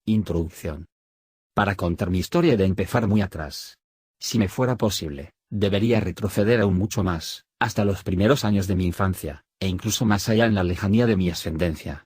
Introducción. Para contar mi historia he de empezar muy atrás. Si me fuera posible, debería retroceder aún mucho más, hasta los primeros años de mi infancia, e incluso más allá en la lejanía de mi ascendencia.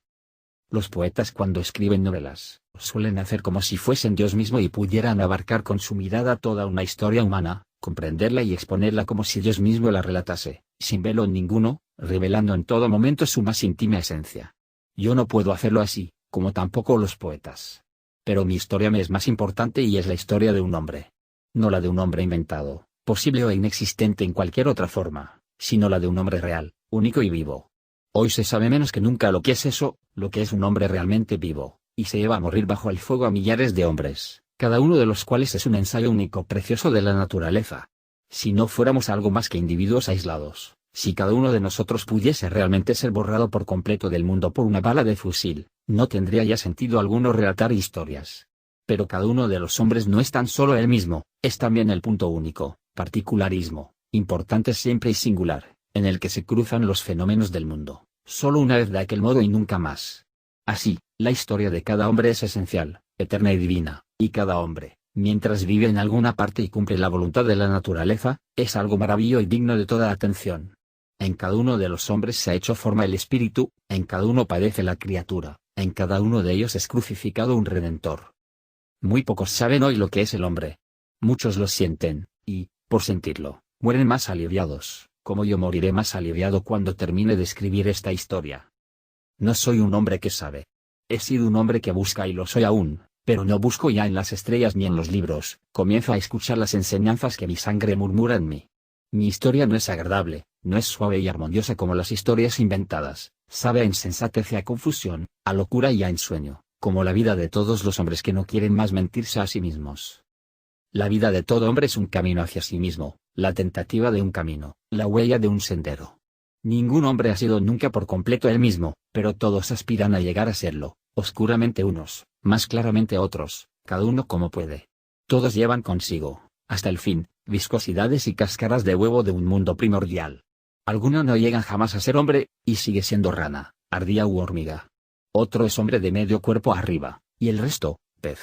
Los poetas cuando escriben novelas, suelen hacer como si fuesen Dios mismo y pudieran abarcar con su mirada toda una historia humana, comprenderla y exponerla como si Dios mismo la relatase, sin velo ninguno, revelando en todo momento su más íntima esencia. Yo no puedo hacerlo así, como tampoco los poetas. Pero mi historia me es más importante y es la historia de un hombre. No la de un hombre inventado, posible o inexistente en cualquier otra forma, sino la de un hombre real, único y vivo. Hoy se sabe menos que nunca lo que es eso, lo que es un hombre realmente vivo, y se lleva a morir bajo el fuego a millares de hombres, cada uno de los cuales es un ensayo único precioso de la naturaleza. Si no fuéramos algo más que individuos aislados, si cada uno de nosotros pudiese realmente ser borrado por completo del mundo por una bala de fusil, no tendría ya sentido alguno relatar historias. Pero cada uno de los hombres no es tan solo él mismo, es también el punto único, particularismo, importante siempre y singular, en el que se cruzan los fenómenos del mundo, solo una vez de aquel modo y nunca más. Así, la historia de cada hombre es esencial, eterna y divina, y cada hombre, mientras vive en alguna parte y cumple la voluntad de la naturaleza, es algo maravilloso y digno de toda atención. En cada uno de los hombres se ha hecho forma el espíritu, en cada uno padece la criatura, en cada uno de ellos es crucificado un redentor. Muy pocos saben hoy lo que es el hombre. Muchos lo sienten, y, por sentirlo, mueren más aliviados, como yo moriré más aliviado cuando termine de escribir esta historia. No soy un hombre que sabe. He sido un hombre que busca y lo soy aún, pero no busco ya en las estrellas ni en los libros, comienzo a escuchar las enseñanzas que mi sangre murmura en mí. Mi historia no es agradable, no es suave y armoniosa como las historias inventadas, sabe a insensatez y a confusión, a locura y a ensueño, como la vida de todos los hombres que no quieren más mentirse a sí mismos. La vida de todo hombre es un camino hacia sí mismo, la tentativa de un camino, la huella de un sendero. Ningún hombre ha sido nunca por completo él mismo, pero todos aspiran a llegar a serlo, oscuramente unos, más claramente otros, cada uno como puede. Todos llevan consigo, hasta el fin, viscosidades y cáscaras de huevo de un mundo primordial. Alguno no llega jamás a ser hombre, y sigue siendo rana, ardilla u hormiga. Otro es hombre de medio cuerpo arriba, y el resto, pez.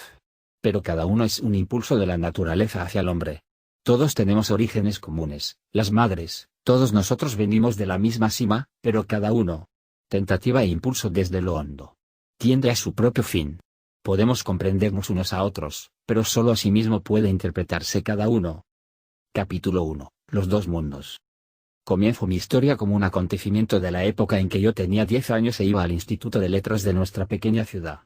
Pero cada uno es un impulso de la naturaleza hacia el hombre. Todos tenemos orígenes comunes, las madres, todos nosotros venimos de la misma cima, pero cada uno, tentativa e impulso desde lo hondo, tiende a su propio fin. Podemos comprendernos unos a otros, pero solo a sí mismo puede interpretarse cada uno. Capítulo 1. Los dos mundos. Comienzo mi historia como un acontecimiento de la época en que yo tenía 10 años e iba al Instituto de Letras de nuestra pequeña ciudad.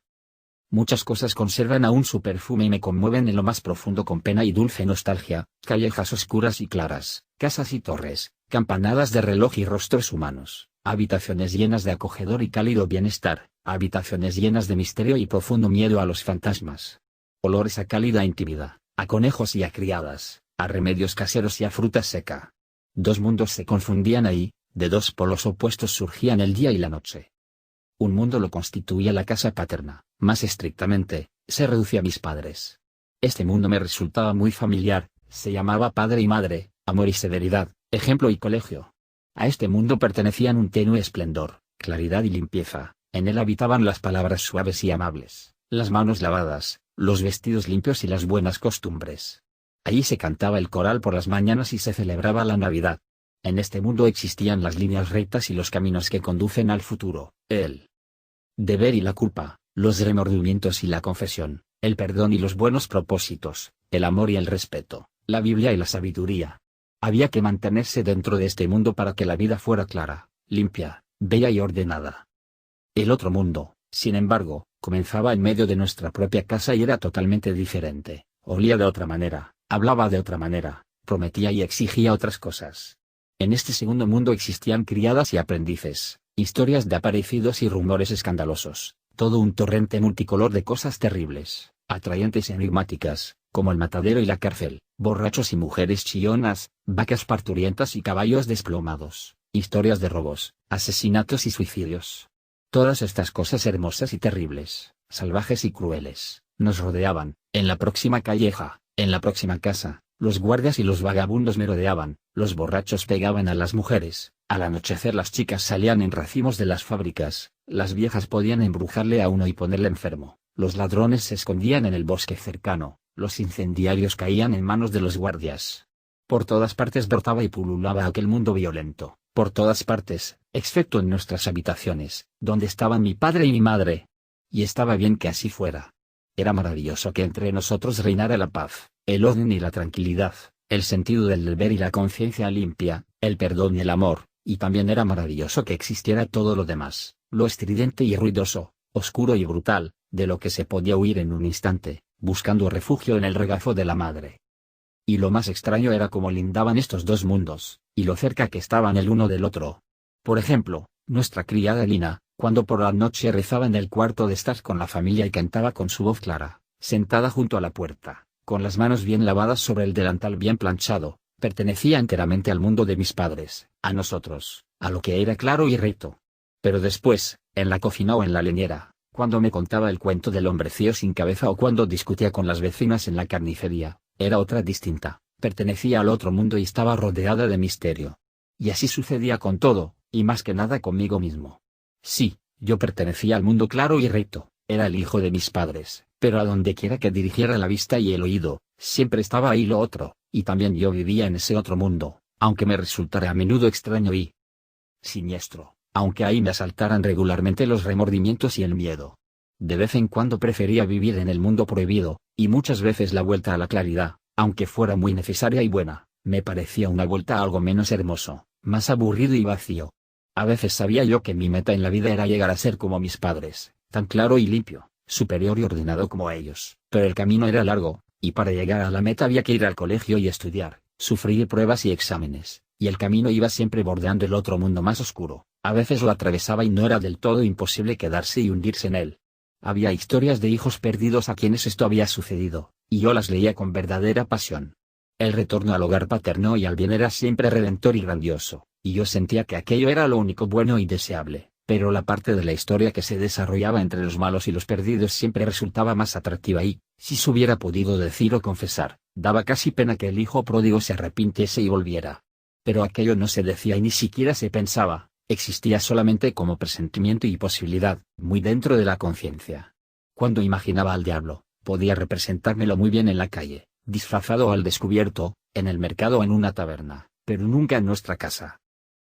Muchas cosas conservan aún su perfume y me conmueven en lo más profundo con pena y dulce nostalgia, callejas oscuras y claras, casas y torres, campanadas de reloj y rostros humanos, habitaciones llenas de acogedor y cálido bienestar, habitaciones llenas de misterio y profundo miedo a los fantasmas. Olores a cálida intimidad, a conejos y a criadas, a remedios caseros y a fruta seca. Dos mundos se confundían ahí, de dos polos opuestos surgían el día y la noche. Un mundo lo constituía la casa paterna, más estrictamente, se reducía a mis padres. Este mundo me resultaba muy familiar, se llamaba padre y madre, amor y severidad, ejemplo y colegio. A este mundo pertenecían un tenue esplendor, claridad y limpieza, en él habitaban las palabras suaves y amables, las manos lavadas, los vestidos limpios y las buenas costumbres. Allí se cantaba el coral por las mañanas y se celebraba la Navidad. En este mundo existían las líneas rectas y los caminos que conducen al futuro, el deber y la culpa, los remordimientos y la confesión, el perdón y los buenos propósitos, el amor y el respeto, la Biblia y la sabiduría. Había que mantenerse dentro de este mundo para que la vida fuera clara, limpia, bella y ordenada. El otro mundo, sin embargo, comenzaba en medio de nuestra propia casa y era totalmente diferente, olía de otra manera, hablaba de otra manera, prometía y exigía otras cosas. En este segundo mundo existían criadas y aprendices, historias de aparecidos y rumores escandalosos, todo un torrente multicolor de cosas terribles, atrayentes y enigmáticas, como el matadero y la cárcel, borrachos y mujeres chillonas, vacas parturientas y caballos desplomados, historias de robos, asesinatos y suicidios. Todas estas cosas hermosas y terribles, salvajes y crueles, nos rodeaban, en la próxima calleja, en la próxima casa. Los guardias y los vagabundos merodeaban, los borrachos pegaban a las mujeres, al anochecer las chicas salían en racimos de las fábricas, las viejas podían embrujarle a uno y ponerle enfermo, los ladrones se escondían en el bosque cercano, los incendiarios caían en manos de los guardias. Por todas partes brotaba y pululaba aquel mundo violento, por todas partes, excepto en nuestras habitaciones, donde estaban mi padre y mi madre. Y estaba bien que así fuera. Era maravilloso que entre nosotros reinara la paz, el orden y la tranquilidad, el sentido del deber y la conciencia limpia, el perdón y el amor, y también era maravilloso que existiera todo lo demás, lo estridente y ruidoso, oscuro y brutal, de lo que se podía huir en un instante, buscando refugio en el regazo de la madre. Y lo más extraño era cómo lindaban estos dos mundos, y lo cerca que estaban el uno del otro. Por ejemplo, nuestra criada Lina, cuando por la noche rezaba en el cuarto de estar con la familia y cantaba con su voz clara, sentada junto a la puerta, con las manos bien lavadas sobre el delantal bien planchado, pertenecía enteramente al mundo de mis padres, a nosotros, a lo que era claro y recto. Pero después, en la cocina o en la leñera, cuando me contaba el cuento del hombrecillo sin cabeza o cuando discutía con las vecinas en la carnicería, era otra distinta, pertenecía al otro mundo y estaba rodeada de misterio. Y así sucedía con todo, y más que nada conmigo mismo. Sí, yo pertenecía al mundo claro y recto, era el hijo de mis padres, pero a donde quiera que dirigiera la vista y el oído, siempre estaba ahí lo otro, y también yo vivía en ese otro mundo, aunque me resultara a menudo extraño y siniestro, aunque ahí me asaltaran regularmente los remordimientos y el miedo. De vez en cuando prefería vivir en el mundo prohibido, y muchas veces la vuelta a la claridad, aunque fuera muy necesaria y buena, me parecía una vuelta a algo menos hermoso, más aburrido y vacío. A veces sabía yo que mi meta en la vida era llegar a ser como mis padres, tan claro y limpio, superior y ordenado como ellos, pero el camino era largo, y para llegar a la meta había que ir al colegio y estudiar, sufrir pruebas y exámenes, y el camino iba siempre bordeando el otro mundo más oscuro, a veces lo atravesaba y no era del todo imposible quedarse y hundirse en él. Había historias de hijos perdidos a quienes esto había sucedido, y yo las leía con verdadera pasión. El retorno al hogar paterno y al bien era siempre redentor y grandioso, y yo sentía que aquello era lo único bueno y deseable, pero la parte de la historia que se desarrollaba entre los malos y los perdidos siempre resultaba más atractiva y, si se hubiera podido decir o confesar, daba casi pena que el hijo pródigo se arrepintiese y volviera. Pero aquello no se decía y ni siquiera se pensaba, existía solamente como presentimiento y posibilidad, muy dentro de la conciencia. Cuando imaginaba al diablo, podía representármelo muy bien en la calle, disfrazado o al descubierto, en el mercado o en una taberna, pero nunca en nuestra casa.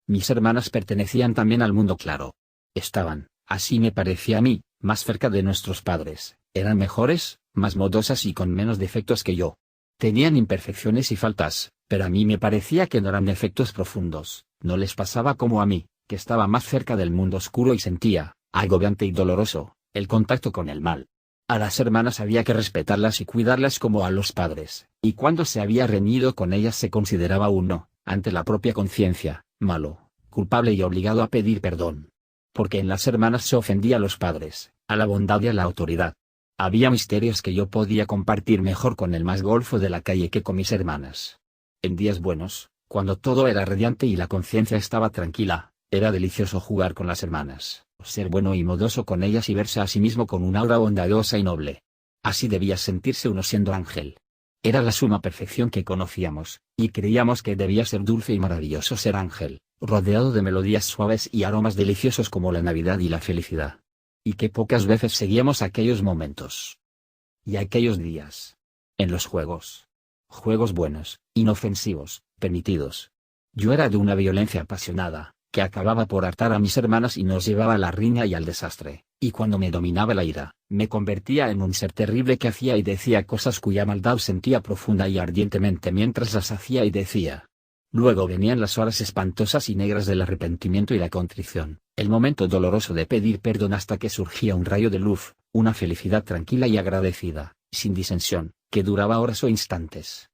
Mis hermanas pertenecían también al mundo claro. Estaban, así me parecía a mí, más cerca de nuestros padres, eran mejores, más modosas y con menos defectos que yo. Tenían imperfecciones y faltas, pero a mí me parecía que no eran defectos profundos, no les pasaba como a mí, que estaba más cerca del mundo oscuro y sentía, agobiante y doloroso, el contacto con el mal. A las hermanas había que respetarlas y cuidarlas como a los padres, y cuando se había reñido con ellas se consideraba uno, ante la propia conciencia, malo, culpable y obligado a pedir perdón. Porque en las hermanas se ofendía a los padres, a la bondad y a la autoridad. Había misterios que yo podía compartir mejor con el más golfo de la calle que con mis hermanas. En días buenos, cuando todo era radiante y la conciencia estaba tranquila, era delicioso jugar con las hermanas, ser bueno y modoso con ellas y verse a sí mismo con un aura bondadosa y noble. Así debía sentirse uno siendo ángel. Era la suma perfección que conocíamos, y creíamos que debía ser dulce y maravilloso ser ángel, rodeado de melodías suaves y aromas deliciosos como la Navidad y la felicidad. Y que pocas veces seguíamos aquellos momentos. Y aquellos días. En los juegos. Juegos buenos, inofensivos, permitidos. Yo era de una violencia apasionada, que acababa por hartar a mis hermanas y nos llevaba a la riña y al desastre, y cuando me dominaba la ira, me convertía en un ser terrible que hacía y decía cosas cuya maldad sentía profunda y ardientemente mientras las hacía y decía. Luego venían las horas espantosas y negras del arrepentimiento y la contrición, el momento doloroso de pedir perdón hasta que surgía un rayo de luz, una felicidad tranquila y agradecida, sin disensión, que duraba horas o instantes.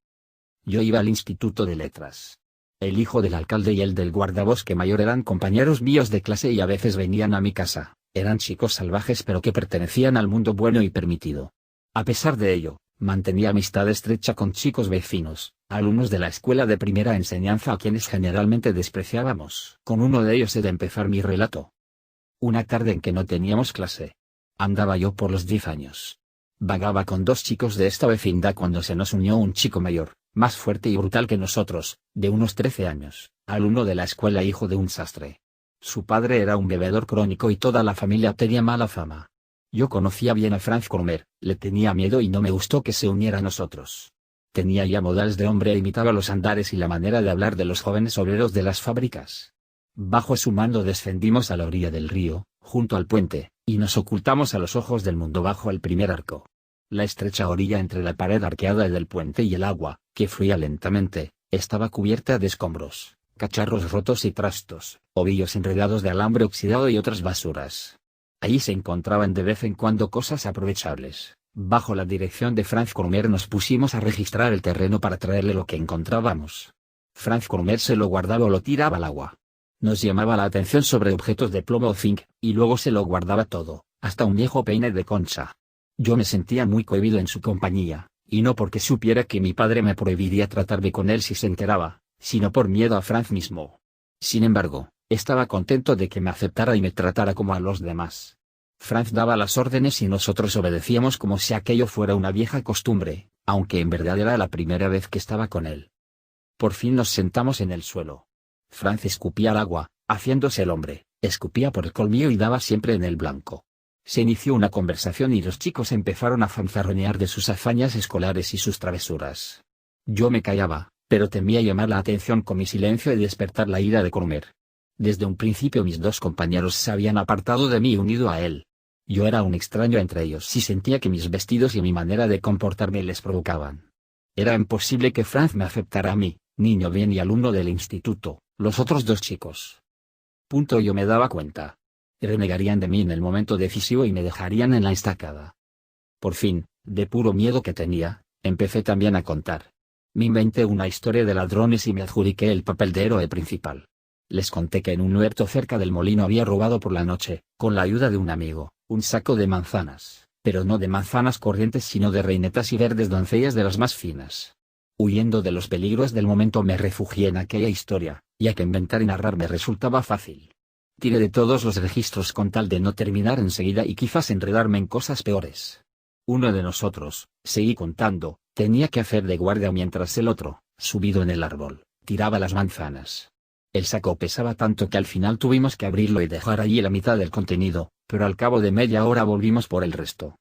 Yo iba al Instituto de Letras. El hijo del alcalde y el del guardabosque mayor eran compañeros míos de clase y a veces venían a mi casa, eran chicos salvajes pero que pertenecían al mundo bueno y permitido. A pesar de ello, mantenía amistad estrecha con chicos vecinos, alumnos de la escuela de primera enseñanza a quienes generalmente despreciábamos. Con uno de ellos he de empezar mi relato. Una tarde en que no teníamos clase. Andaba yo por los 10 años. Vagaba con dos chicos de esta vecindad cuando se nos unió un chico mayor, más fuerte y brutal que nosotros, de unos 13 años, alumno de la escuela, hijo de un sastre. Su padre era un bebedor crónico y toda la familia tenía mala fama. Yo conocía bien a Franz Cromer, le tenía miedo y no me gustó que se uniera a nosotros. Tenía ya modales de hombre e imitaba los andares y la manera de hablar de los jóvenes obreros de las fábricas. Bajo su mando descendimos a la orilla del río, junto al puente, y nos ocultamos a los ojos del mundo bajo el primer arco. La estrecha orilla entre la pared arqueada del puente y el agua, que fluía lentamente, estaba cubierta de escombros, cacharros rotos y trastos, ovillos enredados de alambre oxidado y otras basuras. Allí se encontraban de vez en cuando cosas aprovechables. Bajo la dirección de Franz Cromer nos pusimos a registrar el terreno para traerle lo que encontrábamos. Franz Cromer se lo guardaba o lo tiraba al agua. Nos llamaba la atención sobre objetos de plomo o zinc, y luego se lo guardaba todo, hasta un viejo peine de concha. Yo me sentía muy cohibido en su compañía, y no porque supiera que mi padre me prohibiría tratarme con él si se enteraba, sino por miedo a Franz mismo. Sin embargo, estaba contento de que me aceptara y me tratara como a los demás. Franz daba las órdenes y nosotros obedecíamos como si aquello fuera una vieja costumbre, aunque en verdad era la primera vez que estaba con él. Por fin nos sentamos en el suelo. Franz escupía al agua, haciéndose el hombre, escupía por el colmillo y daba siempre en el blanco. Se inició una conversación y los chicos empezaron a fanfarronear de sus hazañas escolares y sus travesuras. Yo me callaba, pero temía llamar la atención con mi silencio y despertar la ira de Cromer. Desde un principio mis dos compañeros se habían apartado de mí y unido a él. Yo era un extraño entre ellos y sentía que mis vestidos y mi manera de comportarme les provocaban. Era imposible que Franz me aceptara a mí, niño bien y alumno del instituto, los otros dos chicos. Yo me daba cuenta. Renegarían de mí en el momento decisivo y me dejarían en la estacada. Por fin, de puro miedo que tenía, empecé también a contar. Me inventé una historia de ladrones y me adjudiqué el papel de héroe principal. Les conté que en un huerto cerca del molino había robado por la noche, con la ayuda de un amigo, un saco de manzanas, pero no de manzanas corrientes sino de reinetas y verdes doncellas de las más finas. Huyendo de los peligros del momento me refugié en aquella historia, ya que inventar y narrar me resultaba fácil. Tiré de todos los registros con tal de no terminar enseguida y quizás enredarme en cosas peores. Uno de nosotros, seguí contando, tenía que hacer de guardia mientras el otro, subido en el árbol, tiraba las manzanas. El saco pesaba tanto que al final tuvimos que abrirlo y dejar allí la mitad del contenido, pero al cabo de media hora volvimos por el resto.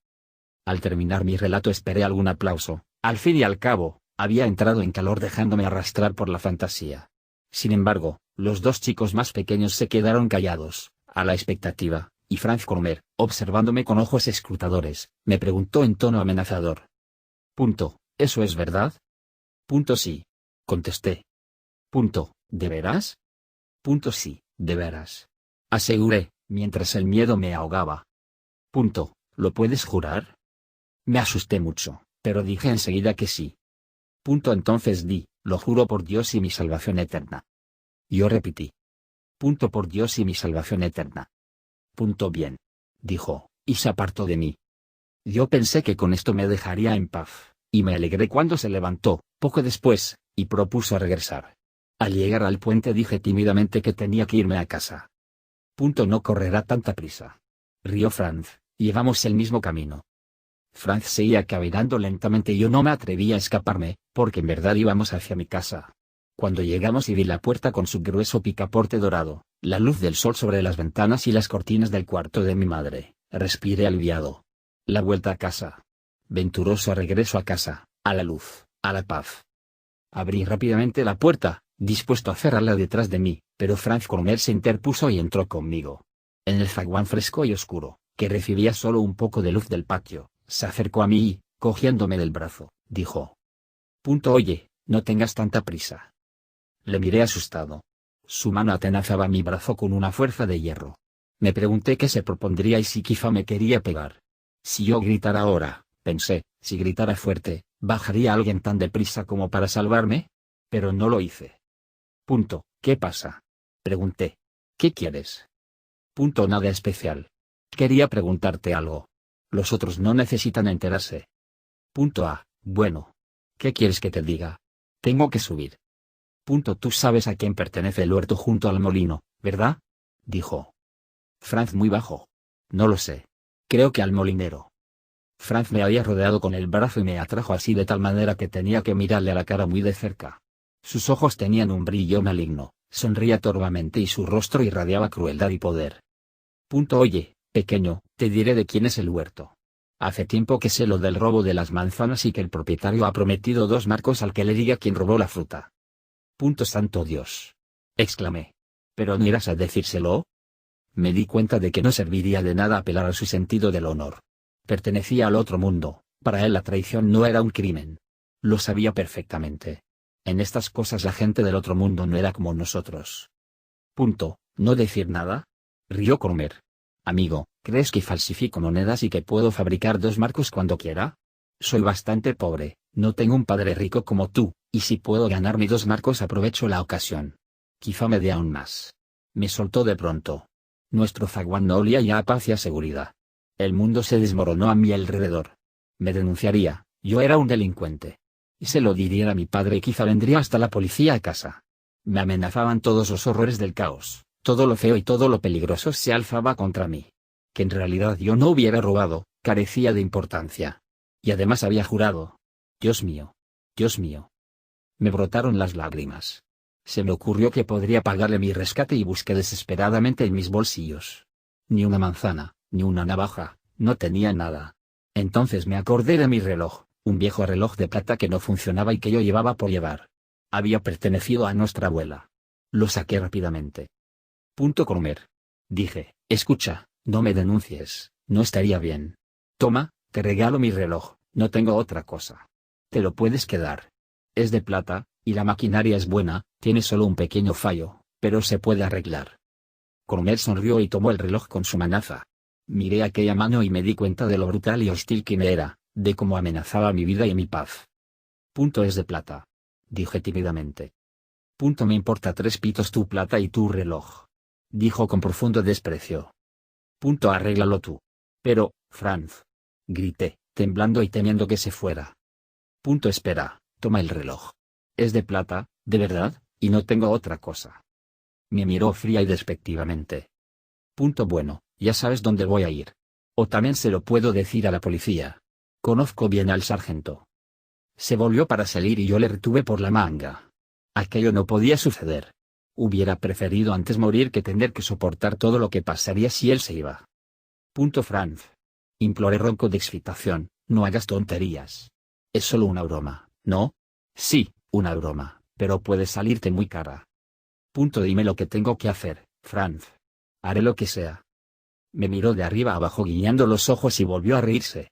Al terminar mi relato esperé algún aplauso, al fin y al cabo, había entrado en calor dejándome arrastrar por la fantasía. Sin embargo, los dos chicos más pequeños se quedaron callados, a la expectativa, y Franz Cromer, observándome con ojos escrutadores, me preguntó en tono amenazador. ¿Eso es verdad? Sí. Contesté. ¿De veras? Sí, de veras. Aseguré, mientras el miedo me ahogaba. ¿Lo puedes jurar? Me asusté mucho, pero dije enseguida que sí. Entonces di, lo juro por Dios y mi salvación eterna. Yo repetí. Por Dios y mi salvación eterna. Bien. Dijo, y se apartó de mí. Yo pensé que con esto me dejaría en paz, y me alegré cuando se levantó, poco después, y propuso regresar. Al llegar al puente dije tímidamente que tenía que irme a casa. No correrá tanta prisa. Rió Franz, llevamos el mismo camino. Franz seguía caminando lentamente y yo no me atrevía a escaparme, porque en verdad íbamos hacia mi casa. Cuando llegamos y vi la puerta con su grueso picaporte dorado, la luz del sol sobre las ventanas y las cortinas del cuarto de mi madre, respiré aliviado. La vuelta a casa. Venturoso regreso a casa, a la luz, a la paz. Abrí rápidamente la puerta, dispuesto a cerrarla detrás de mí, pero Franz Cromer se interpuso y entró conmigo. En el zaguán fresco y oscuro, que recibía solo un poco de luz del patio, se acercó a mí y, cogiéndome del brazo, dijo. Oye, no tengas tanta prisa. Le miré asustado. Su mano atenazaba mi brazo con una fuerza de hierro. Me pregunté qué se propondría y si quizá me quería pegar. Si yo gritara ahora, pensé, si gritara fuerte, ¿bajaría alguien tan deprisa como para salvarme? Pero no lo hice. ¿Qué pasa? Pregunté. ¿Qué quieres? Nada especial. Quería preguntarte algo. Los otros no necesitan enterarse. Bueno. ¿Qué quieres que te diga? Tengo que subir. Tú sabes a quién pertenece el huerto junto al molino, ¿verdad? Dijo. Franz muy bajo. No lo sé. Creo que al molinero. Franz me había rodeado con el brazo y me atrajo así de tal manera que tenía que mirarle a la cara muy de cerca. Sus ojos tenían un brillo maligno, sonría torvamente y su rostro irradiaba crueldad y poder. Oye, Pequeño, te diré de quién es el huerto. Hace tiempo que sé lo del robo de las manzanas y que el propietario ha prometido 2 marcos al que le diga quién robó la fruta. Santo Dios, exclamé. ¿Pero no irás a decírselo? Me di cuenta de que no serviría de nada apelar a su sentido del honor. Pertenecía al otro mundo, para él la traición no era un crimen. Lo sabía perfectamente. En estas cosas la gente del otro mundo no era como nosotros. ¿No decir nada? Rió Cromer. Amigo, ¿crees que falsifico monedas y que puedo fabricar 2 marcos cuando quiera? Soy bastante pobre, no tengo un padre rico como tú, y si puedo ganarme 2 marcos aprovecho la ocasión. Quizá me dé aún más. Me soltó de pronto. Nuestro zaguán no olía ya a paz y a seguridad. El mundo se desmoronó a mi alrededor. Me denunciaría, yo era un delincuente. Y se lo diría a mi padre y quizá vendría hasta la policía a casa. Me amenazaban todos los horrores del caos, todo lo feo y todo lo peligroso se alzaba contra mí. Que en realidad yo no hubiera robado, carecía de importancia. Y además había jurado. Dios mío. Dios mío. Me brotaron las lágrimas. Se me ocurrió que podría pagarle mi rescate y busqué desesperadamente en mis bolsillos. Ni una manzana, ni una navaja, no tenía nada. Entonces me acordé de mi reloj, un viejo reloj de plata que no funcionaba y que yo llevaba por llevar. Había pertenecido a nuestra abuela. Lo saqué rápidamente. Cromer. Dije, escucha, no me denuncies, no estaría bien. Toma, te regalo mi reloj, no tengo otra cosa. Te lo puedes quedar. Es de plata, y la maquinaria es buena, tiene solo un pequeño fallo, pero se puede arreglar. Cromer sonrió y tomó el reloj con su manaza. Miré aquella mano y me di cuenta de lo brutal y hostil que me era, de cómo amenazaba mi vida y mi paz. Es de plata. Dije tímidamente. Me importa 3 pitos tu plata y tu reloj. Dijo con profundo desprecio. Arréglalo tú. Pero, Franz. Grité, temblando y temiendo que se fuera. Espera, toma el reloj. Es de plata, de verdad, y no tengo otra cosa. Me miró fría y despectivamente. Bueno, ya sabes dónde voy a ir. O también se lo puedo decir a la policía. Conozco bien al sargento. Se volvió para salir y yo le retuve por la manga. Aquello no podía suceder. Hubiera preferido antes morir que tener que soportar todo lo que pasaría si él se iba. Franz. Imploré ronco de excitación, no hagas tonterías. Es solo una broma, ¿no? Sí, una broma, pero puede salirte muy cara. Dime lo que tengo que hacer, Franz. Haré lo que sea. Me miró de arriba a abajo guiñando los ojos y volvió a reírse.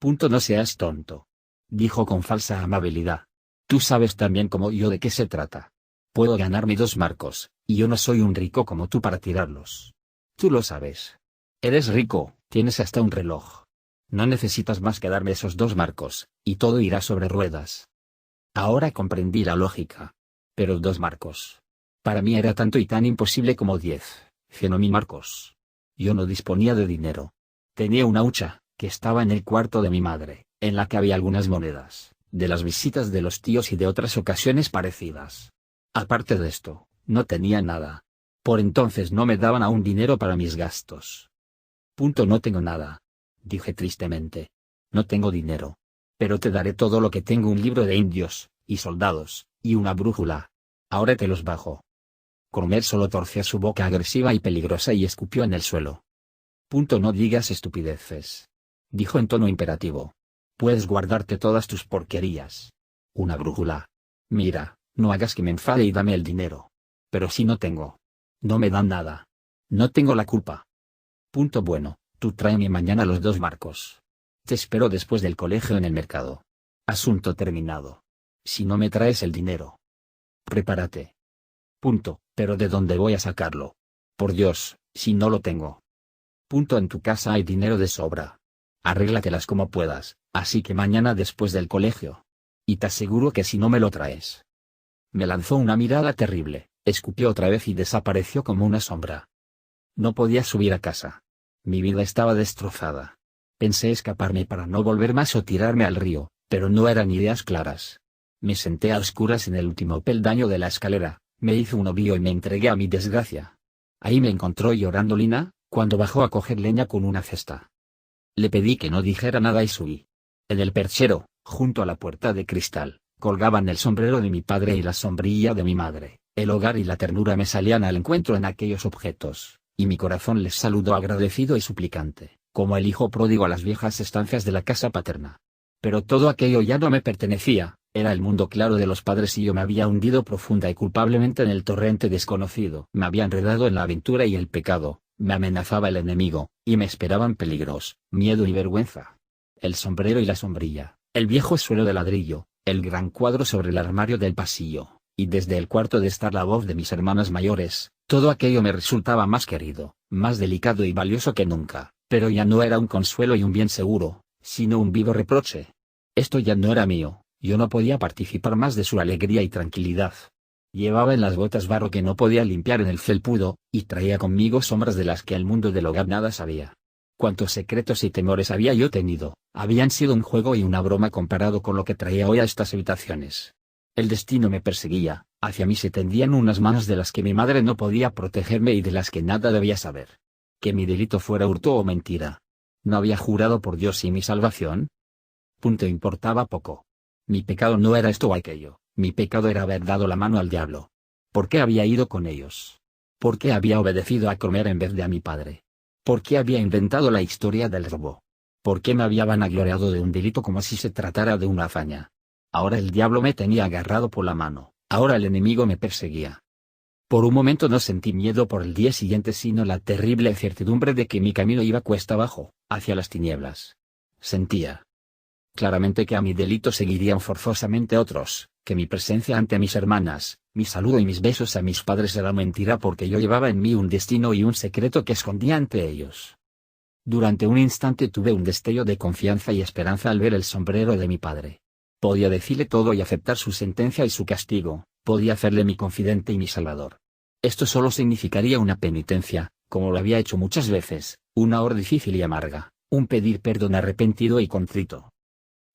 No seas tonto. Dijo con falsa amabilidad. Tú sabes tan bien como yo de qué se trata. Puedo ganarme 2 marcos, y yo no soy un rico como tú para tirarlos. Tú lo sabes. Eres rico, tienes hasta un reloj. No necesitas más que darme esos 2 marcos, y todo irá sobre ruedas. Ahora comprendí la lógica. Pero 2 marcos. Para mí era tanto y tan imposible como 100.000 marcos. Yo no disponía de dinero. Tenía una hucha, que estaba en el cuarto de mi madre, en la que había algunas monedas, de las visitas de los tíos y de otras ocasiones parecidas. Aparte de esto, no tenía nada. Por entonces no me daban aún dinero para mis gastos. No tengo nada. Dije tristemente. No tengo dinero. Pero te daré todo lo que tengo: un libro de indios, y soldados, y una brújula. Ahora te los bajo. Cromer solo torció su boca agresiva y peligrosa y escupió en el suelo. No digas estupideces. Dijo en tono imperativo. Puedes guardarte todas tus porquerías. Una brújula. Mira, no hagas que me enfade y dame el dinero. Pero si no tengo. No me dan nada. No tengo la culpa. Bueno, tú tráeme mañana los 2 marcos. Te espero después del colegio en el mercado. Asunto terminado. Si no me traes el dinero. Prepárate. Pero ¿de dónde voy a sacarlo? Por Dios, si no lo tengo. En tu casa hay dinero de sobra. Arréglatelas como puedas, así que mañana después del colegio. Y te aseguro que si no me lo traes. Me lanzó una mirada terrible, escupió otra vez y desapareció como una sombra. No podía subir a casa. Mi vida estaba destrozada. Pensé escaparme para no volver más o tirarme al río, pero no eran ideas claras. Me senté a oscuras en el último peldaño de la escalera, me hice un ovillo y me entregué a mi desgracia. Ahí me encontró llorando Lina, cuando bajó a coger leña con una cesta. Le pedí que no dijera nada y subí. En el perchero, junto a la puerta de cristal, colgaban el sombrero de mi padre y la sombrilla de mi madre. El hogar y la ternura me salían al encuentro en aquellos objetos, y mi corazón les saludó agradecido y suplicante, como el hijo pródigo a las viejas estancias de la casa paterna. Pero todo aquello ya no me pertenecía, era el mundo claro de los padres y yo me había hundido profunda y culpablemente en el torrente desconocido. Me había enredado en la aventura y el pecado, me amenazaba el enemigo, y me esperaban peligros, miedo y vergüenza. El sombrero y la sombrilla, el viejo suelo de ladrillo, el gran cuadro sobre el armario del pasillo, y desde el cuarto de estar la voz de mis hermanas mayores, todo aquello me resultaba más querido, más delicado y valioso que nunca, pero ya no era un consuelo y un bien seguro, sino un vivo reproche. Esto ya no era mío, yo no podía participar más de su alegría y tranquilidad. Llevaba en las botas barro que no podía limpiar en el felpudo, y traía conmigo sombras de las que el mundo del hogar nada sabía. Cuántos secretos y temores había yo tenido, habían sido un juego y una broma comparado con lo que traía hoy a estas habitaciones. El destino me perseguía, hacia mí se tendían unas manos de las que mi madre no podía protegerme y de las que nada debía saber. Que mi delito fuera hurto o mentira. ¿No había jurado por Dios y mi salvación? Punto, importaba poco. Mi pecado no era esto o aquello, mi pecado era haber dado la mano al diablo. ¿Por qué había ido con ellos? ¿Por qué había obedecido a Cromer en vez de a mi padre? ¿Por qué había inventado la historia del robo? ¿Por qué me había vanagloriado de un delito como si se tratara de una hazaña? Ahora el diablo me tenía agarrado por la mano, ahora el enemigo me perseguía. Por un momento no sentí miedo por el día siguiente sino la terrible certidumbre de que mi camino iba cuesta abajo, hacia las tinieblas. Sentía claramente que a mi delito seguirían forzosamente otros, que mi presencia ante mis hermanas, mi saludo y mis besos a mis padres era mentira porque yo llevaba en mí un destino y un secreto que escondía ante ellos. Durante un instante tuve un destello de confianza y esperanza al ver el sombrero de mi padre. Podía decirle todo y aceptar su sentencia y su castigo, podía hacerle mi confidente y mi salvador. Esto solo significaría una penitencia, como lo había hecho muchas veces, una hora difícil y amarga, un pedir perdón arrepentido y contrito.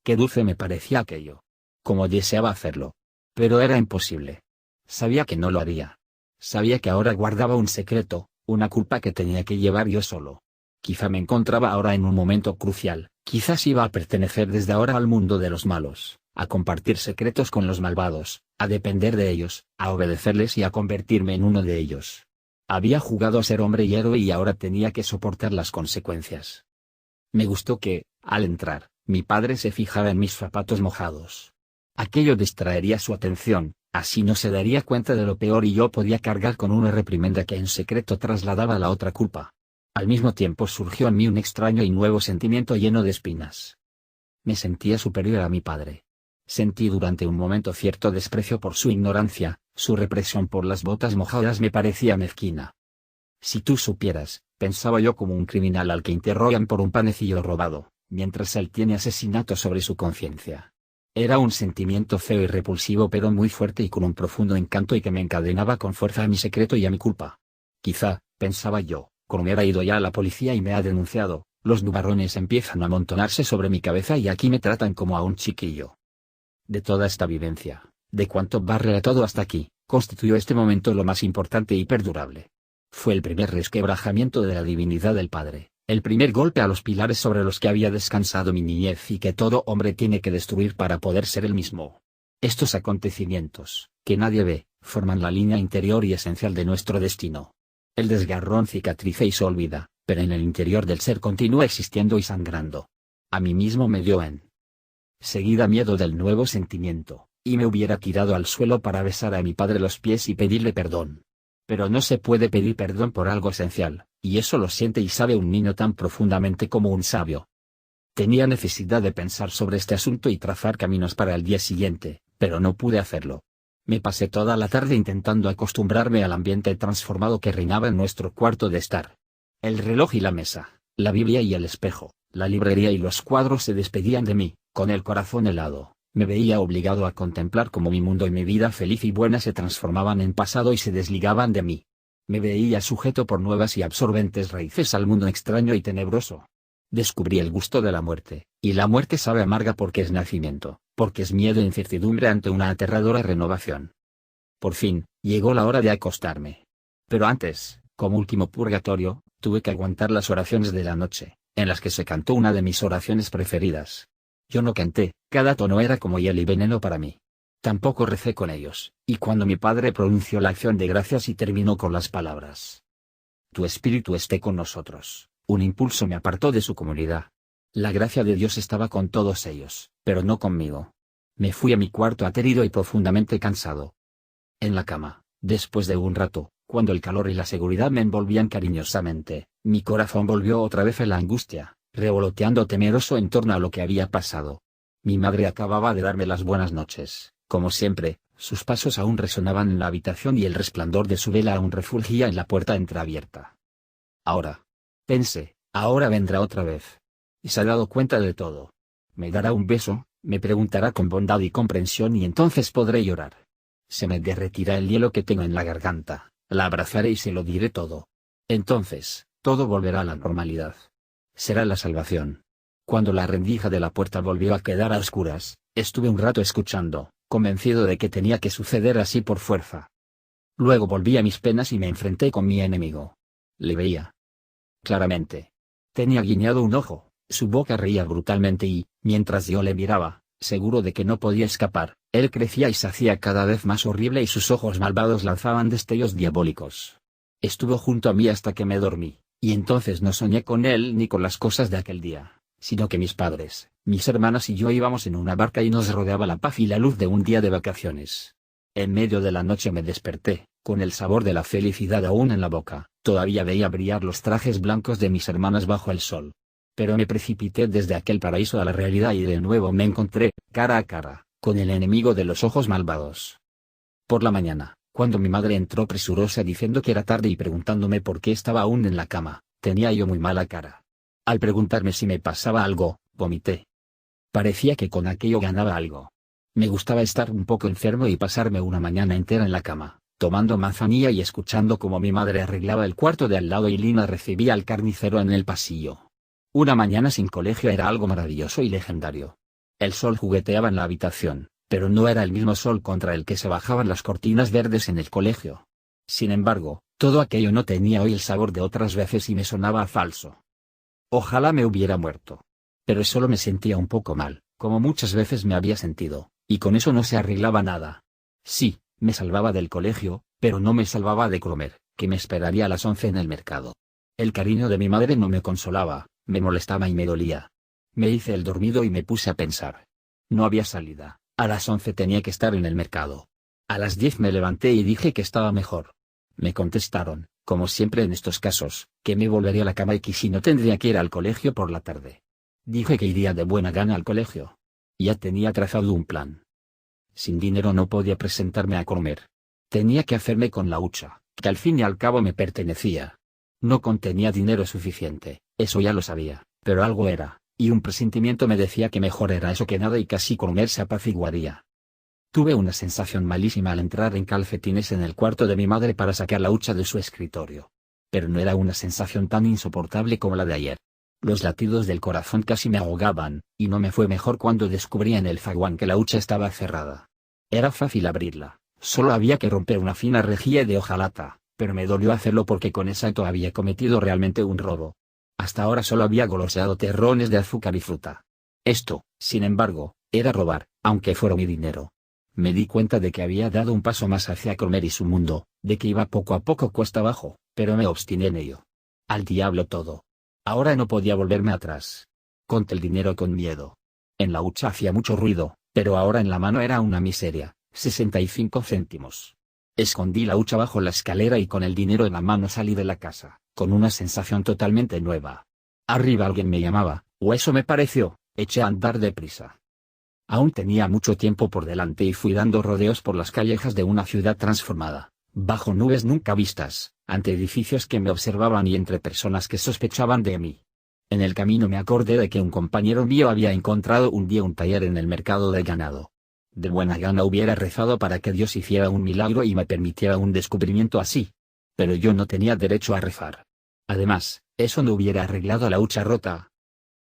Qué dulce me parecía aquello. Como deseaba hacerlo. Pero era imposible. Sabía que no lo haría. Sabía que ahora guardaba un secreto, una culpa que tenía que llevar yo solo. Quizá me encontraba ahora en un momento crucial, quizás iba a pertenecer desde ahora al mundo de los malos, a compartir secretos con los malvados, a depender de ellos, a obedecerles y a convertirme en uno de ellos. Había jugado a ser hombre y héroe y ahora tenía que soportar las consecuencias. Me gustó que, al entrar, mi padre se fijara en mis zapatos mojados. Aquello distraería su atención, así no se daría cuenta de lo peor y yo podía cargar con una reprimenda que en secreto trasladaba la otra culpa. Al mismo tiempo surgió en mí un extraño y nuevo sentimiento lleno de espinas. Me sentía superior a mi padre. Sentí durante un momento cierto desprecio por su ignorancia, su represión por las botas mojadas me parecía mezquina. Si tú supieras, pensaba yo como un criminal al que interrogan por un panecillo robado, mientras él tiene asesinato sobre su conciencia. Era un sentimiento feo y repulsivo pero muy fuerte y con un profundo encanto y que me encadenaba con fuerza a mi secreto y a mi culpa. Quizá, pensaba yo, como ha ido ya a la policía y me ha denunciado, los nubarrones empiezan a amontonarse sobre mi cabeza y aquí me tratan como a un chiquillo. De toda esta vivencia, de cuanto va relatado hasta aquí, constituyó este momento lo más importante y perdurable. Fue el primer resquebrajamiento de la divinidad del Padre, el primer golpe a los pilares sobre los que había descansado mi niñez y que todo hombre tiene que destruir para poder ser el mismo. Estos acontecimientos, que nadie ve, forman la línea interior y esencial de nuestro destino. El desgarrón cicatriza y se olvida, pero en el interior del ser continúa existiendo y sangrando. A mí mismo me dio en seguida miedo del nuevo sentimiento, y me hubiera tirado al suelo para besar a mi padre los pies y pedirle perdón. Pero no se puede pedir perdón por algo esencial, y eso lo siente y sabe un niño tan profundamente como un sabio. Tenía necesidad de pensar sobre este asunto y trazar caminos para el día siguiente, pero no pude hacerlo. Me pasé toda la tarde intentando acostumbrarme al ambiente transformado que reinaba en nuestro cuarto de estar. El reloj y la mesa, la Biblia y el espejo, la librería y los cuadros se despedían de mí, con el corazón helado. Me veía obligado a contemplar cómo mi mundo y mi vida feliz y buena se transformaban en pasado y se desligaban de mí. Me veía sujeto por nuevas y absorbentes raíces al mundo extraño y tenebroso. Descubrí el gusto de la muerte, y la muerte sabe amarga porque es nacimiento, porque es miedo e incertidumbre ante una aterradora renovación. Por fin, llegó la hora de acostarme. Pero antes, como último purgatorio, tuve que aguantar las oraciones de la noche, en las que se cantó una de mis oraciones preferidas. Yo no canté, cada tono era como hiel y veneno para mí. Tampoco recé con ellos, y cuando mi padre pronunció la acción de gracias y terminó con las palabras: tu espíritu esté con nosotros. Un impulso me apartó de su comunidad. La gracia de Dios estaba con todos ellos, pero no conmigo. Me fui a mi cuarto aterido y profundamente cansado. En la cama, después de un rato, cuando el calor y la seguridad me envolvían cariñosamente, mi corazón volvió otra vez a la angustia, revoloteando temeroso en torno a lo que había pasado. Mi madre acababa de darme las buenas noches, como siempre, sus pasos aún resonaban en la habitación y el resplandor de su vela aún refulgía en la puerta entreabierta. Ahora, pensé, ahora vendrá otra vez. Y se ha dado cuenta de todo. Me dará un beso, me preguntará con bondad y comprensión y entonces podré llorar. Se me derretirá el hielo que tengo en la garganta, la abrazaré y se lo diré todo. Entonces, todo volverá a la normalidad. Será la salvación. Cuando la rendija de la puerta volvió a quedar a oscuras, estuve un rato escuchando, convencido de que tenía que suceder así por fuerza. Luego volví a mis penas y me enfrenté con mi enemigo. Le veía claramente. Tenía guiñado un ojo, su boca reía brutalmente y, mientras yo le miraba, seguro de que no podía escapar, él crecía y se hacía cada vez más horrible y sus ojos malvados lanzaban destellos diabólicos. Estuvo junto a mí hasta que me dormí, y entonces no soñé con él ni con las cosas de aquel día, sino que mis padres, mis hermanas y yo íbamos en una barca y nos rodeaba la paz y la luz de un día de vacaciones. En medio de la noche me desperté, con el sabor de la felicidad aún en la boca, todavía veía brillar los trajes blancos de mis hermanas bajo el sol. Pero me precipité desde aquel paraíso a la realidad y de nuevo me encontré, cara a cara, con el enemigo de los ojos malvados. Por la mañana, cuando mi madre entró presurosa diciendo que era tarde y preguntándome por qué estaba aún en la cama, tenía yo muy mala cara. Al preguntarme si me pasaba algo, vomité. Parecía que con aquello ganaba algo. Me gustaba estar un poco enfermo y pasarme una mañana entera en la cama, tomando manzanilla y escuchando cómo mi madre arreglaba el cuarto de al lado y Lina recibía al carnicero en el pasillo. Una mañana sin colegio era algo maravilloso y legendario. El sol jugueteaba en la habitación, pero no era el mismo sol contra el que se bajaban las cortinas verdes en el colegio. Sin embargo, todo aquello no tenía hoy el sabor de otras veces y me sonaba a falso. Ojalá me hubiera muerto. Pero solo me sentía un poco mal, como muchas veces me había sentido, y con eso no se arreglaba nada. Sí, me salvaba del colegio, pero no me salvaba de comer, que me esperaría a las 11 en el mercado. El cariño de mi madre no me consolaba, me molestaba y me dolía. Me hice el dormido y me puse a pensar. No había salida, a las 11 tenía que estar en el mercado. A las 10 me levanté y dije que estaba mejor. Me contestaron, como siempre en estos casos, que me volvería a la cama y que si no tendría que ir al colegio por la tarde. Dije que iría de buena gana al colegio. Ya tenía trazado un plan. Sin dinero no podía presentarme a comer. Tenía que hacerme con la hucha, que al fin y al cabo me pertenecía. No contenía dinero suficiente, eso ya lo sabía, pero algo era, y un presentimiento me decía que mejor era eso que nada y casi comer se apaciguaría. Tuve una sensación malísima al entrar en calcetines en el cuarto de mi madre para sacar la hucha de su escritorio. Pero no era una sensación tan insoportable como la de ayer. Los latidos del corazón casi me ahogaban, y no me fue mejor cuando descubrí en el zaguán que la hucha estaba cerrada. Era fácil abrirla, solo había que romper una fina rejilla de hojalata, pero me dolió hacerlo porque con ese acto había cometido realmente un robo. Hasta ahora solo había goloseado terrones de azúcar y fruta. Esto, sin embargo, era robar, aunque fuera mi dinero. Me di cuenta de que había dado un paso más hacia Cromer y su mundo, de que iba poco a poco cuesta abajo, pero me obstiné en ello. Al diablo todo. Ahora no podía volverme atrás. Conté el dinero con miedo. En la hucha hacía mucho ruido, pero ahora en la mano era una miseria, 65 céntimos. Escondí la hucha bajo la escalera y con el dinero en la mano salí de la casa, con una sensación totalmente nueva. Arriba alguien me llamaba, o eso me pareció, eché a andar deprisa. Aún tenía mucho tiempo por delante y fui dando rodeos por las callejas de una ciudad transformada, bajo nubes nunca vistas, ante edificios que me observaban y entre personas que sospechaban de mí. En el camino me acordé de que un compañero mío había encontrado un día un taller en el mercado de ganado. De buena gana hubiera rezado para que Dios hiciera un milagro y me permitiera un descubrimiento así. Pero yo no tenía derecho a rezar. Además, eso no hubiera arreglado la hucha rota.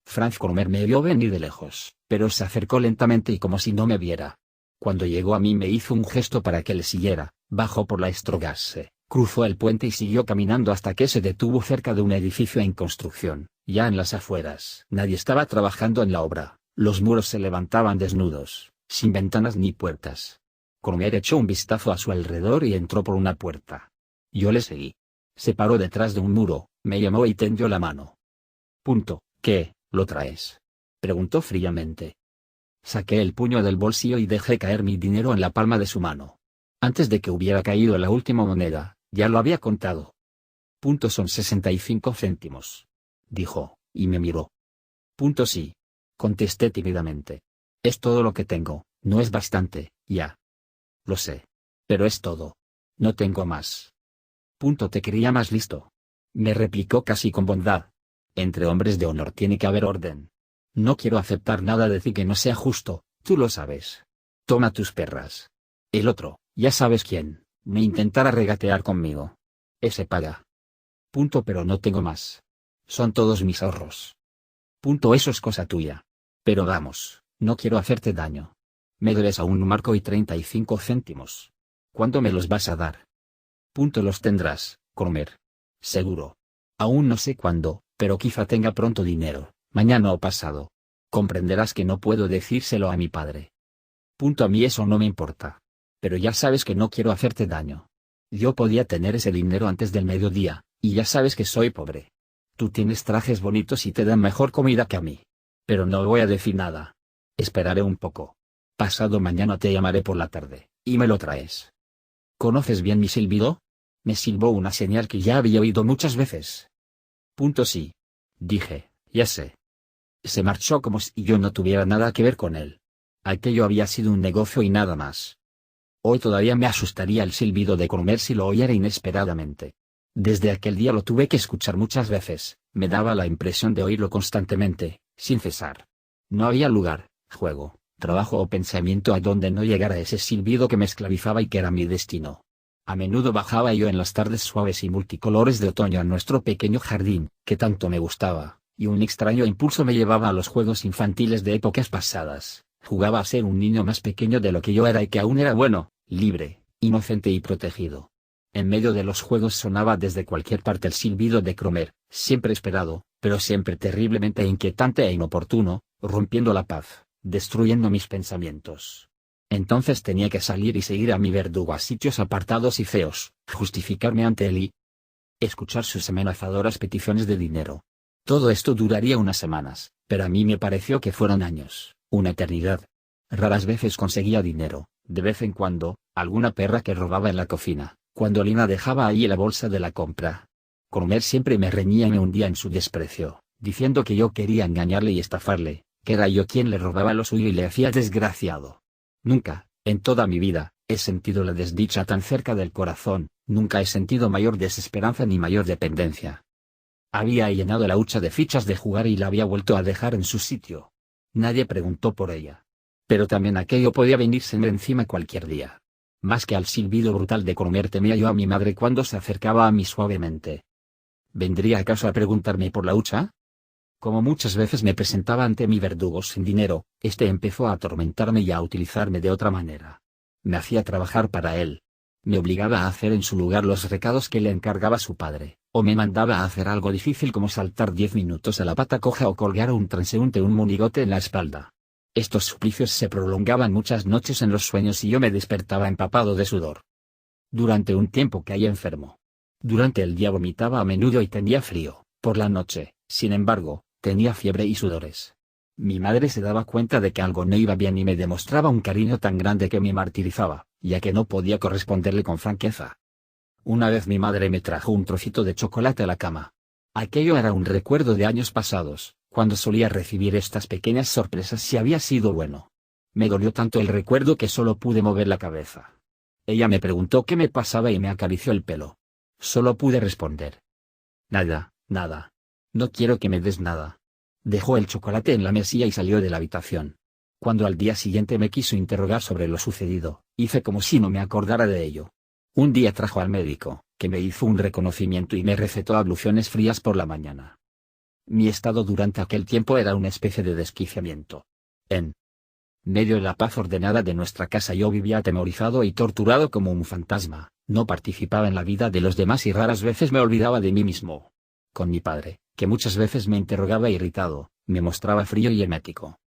Franz Cromer me vio venir de lejos, pero se acercó lentamente y como si no me viera. Cuando llegó a mí me hizo un gesto para que le siguiera, bajó por la Strogasse, cruzó el puente y siguió caminando hasta que se detuvo cerca de un edificio en construcción, ya en las afueras. Nadie estaba trabajando en la obra, los muros se levantaban desnudos, sin ventanas ni puertas. Cromer echó un vistazo a su alrededor y entró por una puerta. Yo le seguí. Se paró detrás de un muro, me llamó y tendió la mano. ¿Qué, lo traes? Preguntó fríamente. Saqué el puño del bolsillo y dejé caer mi dinero en la palma de su mano. Antes de que hubiera caído la última moneda, ya lo había contado. Son 65 céntimos. Dijo, y me miró. Sí. Contesté tímidamente. Es todo lo que tengo, no es bastante, ya. Lo sé. Pero es todo. No tengo más. Te creía más listo. Me replicó casi con bondad. Entre hombres de honor tiene que haber orden. No quiero aceptar nada de ti que no sea justo, tú lo sabes. Toma tus perras. El otro, ya sabes quién, me intentará regatear conmigo. Ese paga. Pero no tengo más. Son todos mis ahorros. Eso es cosa tuya. Pero vamos, no quiero hacerte daño. Me debes aún 1,35 céntimos. ¿Cuándo me los vas a dar? Los tendrás, Cromer. Seguro. Aún no sé cuándo, pero quizá tenga pronto dinero, mañana o pasado. Comprenderás que no puedo decírselo a mi padre. A mí eso no me importa. Pero ya sabes que no quiero hacerte daño. Yo podía tener ese dinero antes del mediodía, y ya sabes que soy pobre. Tú tienes trajes bonitos y te dan mejor comida que a mí. Pero no voy a decir nada. Esperaré un poco. Pasado mañana te llamaré por la tarde, y me lo traes. ¿Conoces bien mi silbido? Me silbó una señal que ya había oído muchas veces. Sí. Dije, ya sé. Se marchó como si yo no tuviera nada que ver con él. Aquello había sido un negocio y nada más. Hoy todavía me asustaría el silbido de Cromer si lo oyera inesperadamente. Desde aquel día lo tuve que escuchar muchas veces, me daba la impresión de oírlo constantemente, sin cesar. No había lugar, juego, trabajo o pensamiento a donde no llegara ese silbido que me esclavizaba y que era mi destino. A menudo bajaba yo en las tardes suaves y multicolores de otoño a nuestro pequeño jardín, que tanto me gustaba, y un extraño impulso me llevaba a los juegos infantiles de épocas pasadas. Jugaba a ser un niño más pequeño de lo que yo era y que aún era bueno, libre, inocente y protegido. En medio de los juegos sonaba desde cualquier parte el silbido de Cromer, siempre esperado, pero siempre terriblemente inquietante e inoportuno, rompiendo la paz, destruyendo mis pensamientos. Entonces tenía que salir y seguir a mi verdugo a sitios apartados y feos, justificarme ante él y escuchar sus amenazadoras peticiones de dinero. Todo esto duraría unas semanas, pero a mí me pareció que fueron años, una eternidad. Raras veces conseguía dinero, de vez en cuando, alguna perra que robaba en la cocina, cuando Lina dejaba ahí la bolsa de la compra. Cromer siempre me reñía y me hundía en su desprecio, diciendo que yo quería engañarle y estafarle, que era yo quien le robaba lo suyo y le hacía desgraciado. Nunca, en toda mi vida, he sentido la desdicha tan cerca del corazón, nunca he sentido mayor desesperanza ni mayor dependencia. Había llenado la hucha de fichas de jugar y la había vuelto a dejar en su sitio. Nadie preguntó por ella. Pero también aquello podía venirseme encima cualquier día. Más que al silbido brutal de Cromer temía yo a mi madre cuando se acercaba a mí suavemente. ¿Vendría acaso a preguntarme por la hucha? Como muchas veces me presentaba ante mi verdugo sin dinero, este empezó a atormentarme y a utilizarme de otra manera. Me hacía trabajar para él. Me obligaba a hacer en su lugar los recados que le encargaba su padre, o me mandaba a hacer algo difícil como saltar 10 minutos a la pata coja o colgar a un transeúnte un monigote en la espalda. Estos suplicios se prolongaban muchas noches en los sueños y yo me despertaba empapado de sudor. Durante un tiempo caí enfermo. Durante el día vomitaba a menudo y tenía frío, por la noche, sin embargo, tenía fiebre y sudores. Mi madre se daba cuenta de que algo no iba bien y me demostraba un cariño tan grande que me martirizaba, ya que no podía corresponderle con franqueza. Una vez mi madre me trajo un trocito de chocolate a la cama. Aquello era un recuerdo de años pasados, cuando solía recibir estas pequeñas sorpresas si había sido bueno. Me dolió tanto el recuerdo que solo pude mover la cabeza. Ella me preguntó qué me pasaba y me acarició el pelo. Solo pude responder: nada, nada. No quiero que me des nada. Dejó el chocolate en la mesilla y salió de la habitación. Cuando al día siguiente me quiso interrogar sobre lo sucedido, hice como si no me acordara de ello. Un día trajo al médico, que me hizo un reconocimiento y me recetó abluciones frías por la mañana. Mi estado durante aquel tiempo era una especie de desquiciamiento. En medio de la paz ordenada de nuestra casa yo vivía atemorizado y torturado como un fantasma, no participaba en la vida de los demás y raras veces me olvidaba de mí mismo. Con mi padre, que muchas veces me interrogaba irritado, me mostraba frío y hermético.